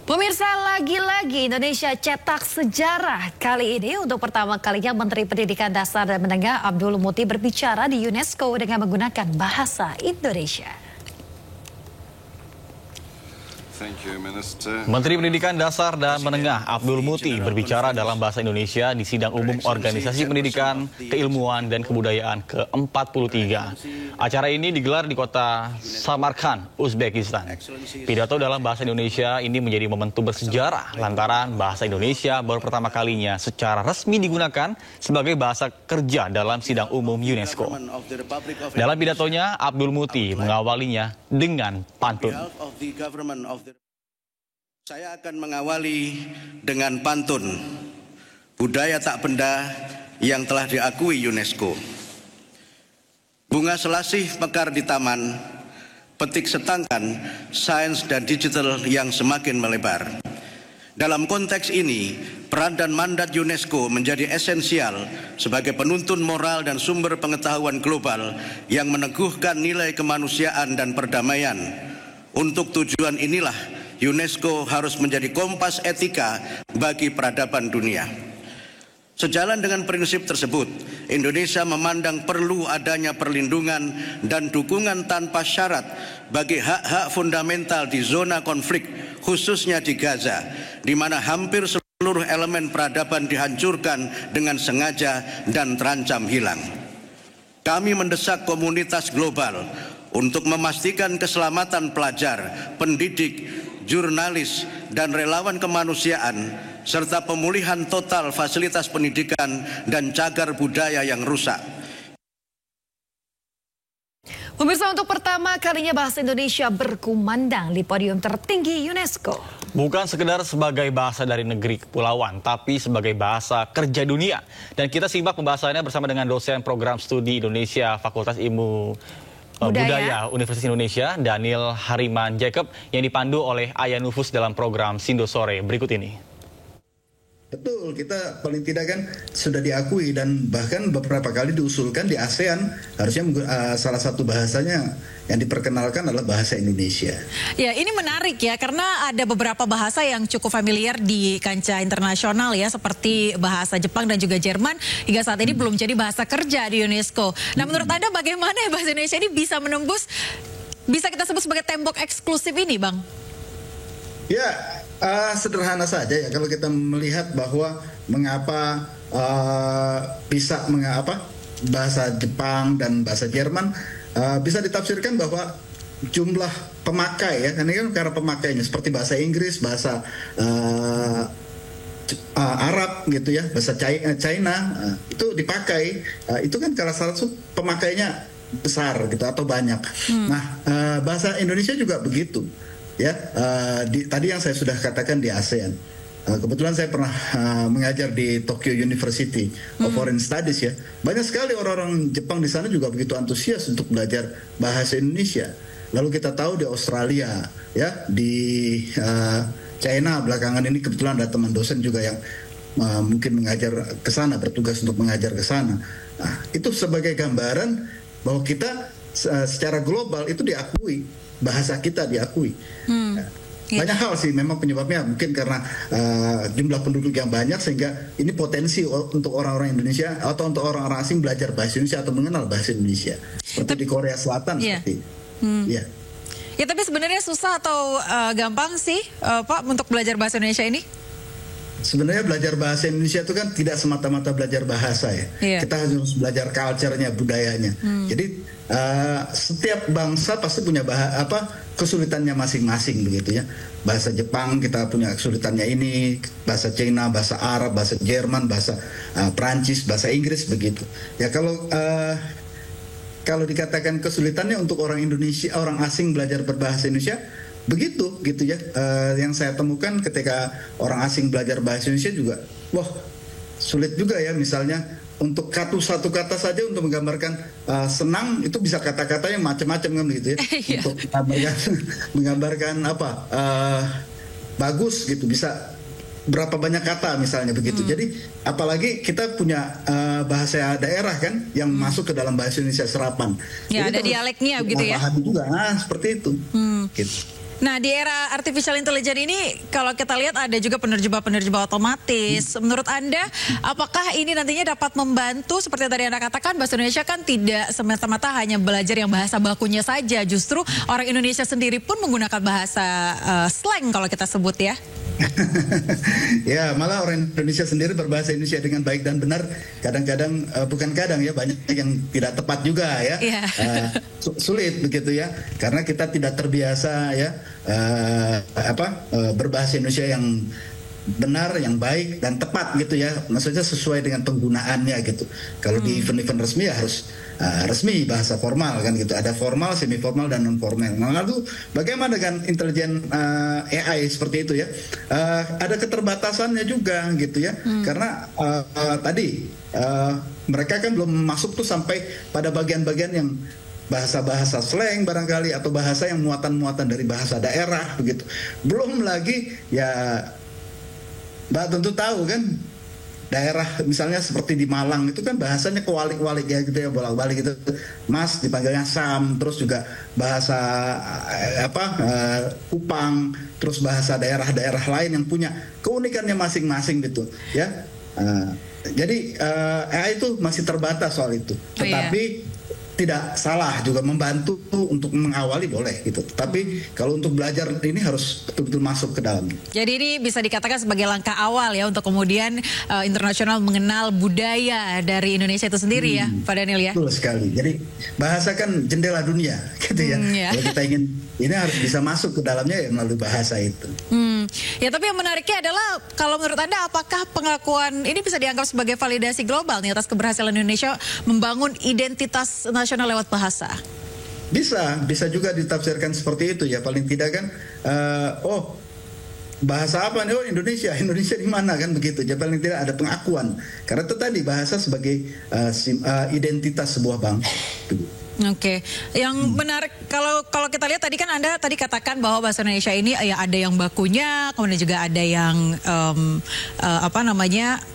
Pemirsa, lagi-lagi Indonesia cetak sejarah. Kali ini untuk pertama kalinya Menteri Pendidikan Dasar dan Menengah Abdul Muti berbicara di UNESCO dengan menggunakan bahasa Indonesia. Menteri Pendidikan Dasar dan Menengah Abdul Muti berbicara dalam bahasa Indonesia di Sidang Umum Organisasi Pendidikan, Keilmuan, dan Kebudayaan ke-43. Acara ini digelar di kota Samarkand, Uzbekistan. Pidato dalam bahasa Indonesia ini menjadi momentum bersejarah lantaran bahasa Indonesia baru pertama kalinya secara resmi digunakan sebagai bahasa kerja dalam Sidang Umum UNESCO. Dalam pidatonya, Abdul Muti mengawalinya dengan pantun. Saya akan mengawali dengan pantun budaya tak benda yang telah diakui UNESCO. Bunga selasih mekar di taman, petik setangkan, sains dan digital yang semakin melebar. Dalam konteks ini, peran dan mandat UNESCO menjadi esensial sebagai penuntun moral dan sumber pengetahuan global yang meneguhkan nilai kemanusiaan dan perdamaian. Untuk tujuan inilah UNESCO harus menjadi kompas etika bagi peradaban dunia. Sejalan dengan prinsip tersebut, Indonesia memandang perlu adanya perlindungan dan dukungan tanpa syarat bagi hak-hak fundamental di zona konflik, khususnya di Gaza, di mana hampir seluruh elemen peradaban dihancurkan dengan sengaja dan terancam hilang. Kami mendesak komunitas global untuk memastikan keselamatan pelajar, pendidik, jurnalis, dan relawan kemanusiaan, serta pemulihan total fasilitas pendidikan dan cagar budaya yang rusak. Pemirsa, untuk pertama kalinya bahasa Indonesia berkumandang di podium tertinggi UNESCO. Bukan sekedar sebagai bahasa dari negeri kepulauan, tapi sebagai bahasa kerja dunia. Dan kita simak pembahasannya bersama dengan dosen program studi Indonesia Fakultas Ilmu Budaya Universitas Indonesia, Daniel Hariman Jacob, yang dipandu oleh Ayah Nufus dalam program Sindo Sore berikut ini. Betul, kita paling tidak kan sudah diakui dan bahkan beberapa kali diusulkan di ASEAN, harusnya salah satu bahasanya yang diperkenalkan adalah bahasa Indonesia. Ya, ini menarik ya, karena ada beberapa bahasa yang cukup familiar di kancah internasional ya, seperti bahasa Jepang dan juga Jerman, hingga saat ini belum jadi bahasa kerja di UNESCO. Nah, menurut Anda bagaimana bahasa Indonesia ini bisa menembus, bisa kita sebut sebagai tembok eksklusif ini, Bang? Ya, sederhana saja ya kalau kita melihat bahwa mengapa bahasa Jepang dan bahasa Jerman bisa ditafsirkan bahwa jumlah pemakai ya, ini kan karena pemakainya seperti bahasa Inggris, bahasa Arab gitu ya, bahasa China itu dipakai, itu kan karena salah satu pemakainya besar gitu atau banyak. Nah, bahasa Indonesia juga begitu. Ya, tadi yang saya sudah katakan di ASEAN. Kebetulan saya pernah mengajar di Tokyo University of Foreign Studies ya. Banyak sekali orang-orang Jepang di sana juga begitu antusias untuk belajar bahasa Indonesia. Lalu kita tahu di Australia, ya, di China belakangan ini kebetulan ada teman dosen juga yang mungkin mengajar ke sana, bertugas untuk mengajar ke sana. Nah, itu sebagai gambaran bahwa kita secara global itu diakui. Bahasa kita diakui. Banyak hal sih memang penyebabnya, mungkin karena jumlah penduduk yang banyak sehingga ini potensi untuk orang-orang Indonesia atau untuk orang-orang asing belajar bahasa Indonesia atau mengenal bahasa Indonesia seperti di Korea Selatan seperti ya. Ya, tapi sebenarnya susah atau gampang sih Pak untuk belajar bahasa Indonesia ini? Sebenarnya belajar bahasa Indonesia itu kan tidak semata-mata belajar bahasa ya. Kita harus belajar culture-nya, budayanya. Jadi setiap bangsa pasti punya kesulitannya masing-masing begitu ya. Bahasa Jepang kita punya kesulitannya ini, bahasa Cina, bahasa Arab, bahasa Jerman, bahasa Prancis, bahasa Inggris begitu. Ya kalau dikatakan kesulitannya untuk orang Indonesia, orang asing belajar berbahasa Indonesia, begitu gitu ya. Yang saya temukan ketika orang asing belajar bahasa Indonesia juga, wah sulit juga ya, misalnya untuk satu kata saja untuk menggambarkan senang itu bisa kata-kata yang macam-macam kan gitu ya. Untuk menggambarkan bagus gitu bisa berapa banyak kata misalnya begitu. Jadi apalagi kita punya bahasa daerah kan yang masuk ke dalam bahasa Indonesia serapan. Ya, jadi ada dialeknya gitu ya. Pahami juga, seperti itu. Gitu. Nah, di era artificial intelligence ini kalau kita lihat ada juga penerjemah otomatis. Menurut Anda, apakah ini nantinya dapat membantu seperti yang tadi Anda katakan, bahasa Indonesia kan tidak semata-mata hanya belajar yang bahasa bakunya saja. Justru orang Indonesia sendiri pun menggunakan bahasa slang kalau kita sebut ya. Ya, malah orang Indonesia sendiri berbahasa Indonesia dengan baik dan benar. Kadang-kadang bukan kadang ya, banyak yang tidak tepat juga ya. Sulit begitu ya, karena kita tidak terbiasa ya berbahasa Indonesia yang benar, yang baik dan tepat gitu ya. Maksudnya sesuai dengan penggunaannya gitu. Kalau di event-event resmi ya harus resmi, bahasa formal kan gitu. Ada formal, semi formal dan non formal. Nah, lalu bagaimana dengan intelijen AI seperti itu ya? Ada keterbatasannya juga gitu ya. Karena tadi mereka kan belum masuk tuh sampai pada bagian-bagian yang bahasa-bahasa slang barangkali, atau bahasa yang muatan-muatan dari bahasa daerah begitu. Belum lagi ya, Mbak tentu tahu kan, daerah misalnya seperti di Malang itu kan bahasanya kewalik-walik ya gitu ya, bolak-balik gitu. Mas dipanggilnya Sam, terus juga bahasa Kupang, terus bahasa daerah-daerah lain yang punya keunikannya masing-masing gitu ya. Jadi AI itu masih terbatas soal itu. Tetapi tidak salah juga membantu untuk mengawali, boleh gitu. Tapi kalau untuk belajar ini harus betul-betul masuk ke dalam. Jadi ini bisa dikatakan sebagai langkah awal ya untuk kemudian internasional mengenal budaya dari Indonesia itu sendiri ya, Pak Daniel ya. Betul sekali. Jadi bahasa kan jendela dunia gitu ya. Kalau kita ingin ini harus bisa masuk ke dalamnya ya melalui bahasa itu. Ya, tapi yang menariknya adalah kalau menurut Anda apakah pengakuan ini bisa dianggap sebagai validasi global nih atas keberhasilan Indonesia membangun identitas nasional lewat bahasa? Bisa juga ditafsirkan seperti itu ya. Paling tidak kan, bahasa apa nih? Oh, Indonesia di mana kan begitu. Jadi paling tidak ada pengakuan. Karena itu tadi bahasa sebagai identitas sebuah bangsa. Oke, yang menarik kalau kita lihat tadi kan Anda tadi katakan bahwa bahasa Indonesia ini ya ada yang bakunya, kemudian juga ada yang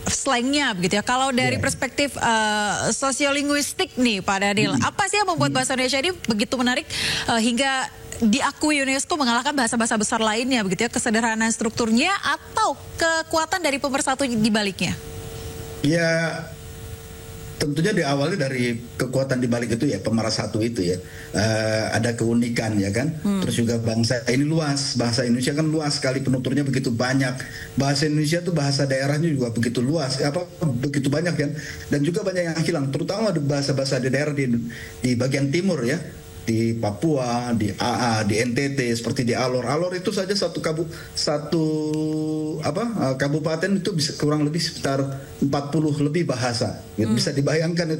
slangnya begitu ya. Kalau dari perspektif sosiolinguistik nih Pak Daniel, apa sih yang membuat bahasa Indonesia ini begitu menarik hingga diakui UNESCO mengalahkan bahasa-bahasa besar lainnya begitu ya? Kesederhanaan strukturnya atau kekuatan dari pemersatu di baliknya? Ya, tentunya diawali dari kekuatan di balik itu ya, pemersatu itu ya. Ada keunikan ya kan. Terus juga bangsa ini luas, bahasa Indonesia kan luas sekali, penuturnya begitu banyak. Bahasa Indonesia tuh bahasa daerahnya juga begitu luas, begitu banyak kan. Dan juga banyak yang hilang, terutama ada bahasa-bahasa di daerah di bagian timur ya. Di Papua, di AA, di NTT, seperti di Alor. Alor itu saja satu kabupaten itu bisa kurang lebih sekitar 40 lebih bahasa. Bisa dibayangkan itu.